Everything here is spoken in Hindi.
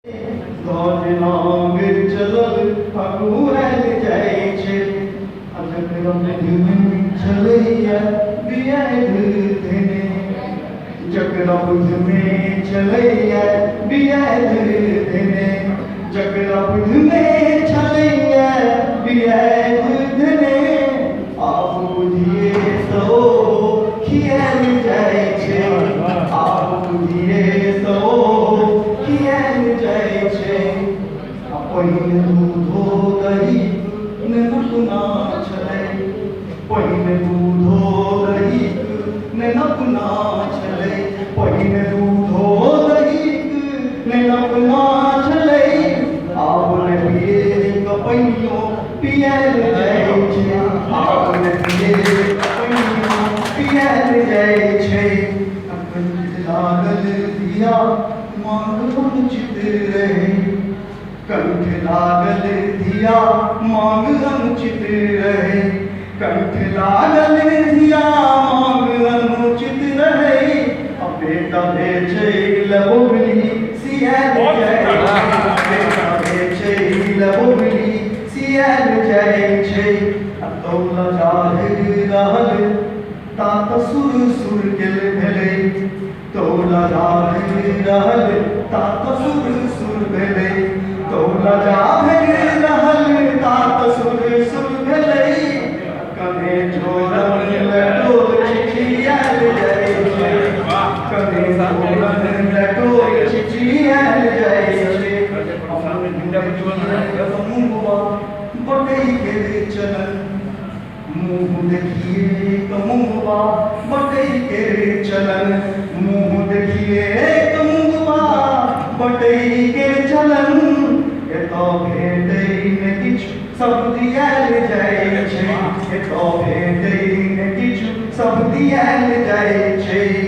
नांग चलल फगुआल जाय छै अजगरम धुन चलैया बियाद धेने जगरम धुन चलैया बियाद धेने जगरम धुन चलैया बियाद धेने आप बुझिए सो खियाल जाय छै आप बुझिए सो खियाल जाय छै पहिने दूधो दही नपुना छलै पहिने दूधो दही नपुना छलै पहिने दूधो दही नपुना छलै आब पिए कपैयो पियाल जाय छै आब पिए कपैयो पियाल जाय छै अखन लागल दिया मांग वंचित रहे कंठ लागल धिया मांग अनुचित रहे कंठ लागल धिया मांग अनुचित रहे बेटा बेचे लबोबली सियाल जाय बेटा बेचे लबोबली सियाल जाय छै तौला जाहिर रहल तात सुर सुर गेल भेलै तौला जाहिर रहल तात सुर सुर भेलै तौला जाहिर रहल तात सुर सुर भेलै कने छोड़ल लटोल छिछियाल जाय छै कने छोड़ल लटोल छिछियाल जाय छै मुँहवा बटै के चलन मुँह देखिए मुँहवा बटै के चलन मुँह देखिए मुँहवा बटै के चलन एतऽ भेटै ने किछु सब दियाल जाय छै एतऽ भेटै ने किछु सब दियाल जाय छै।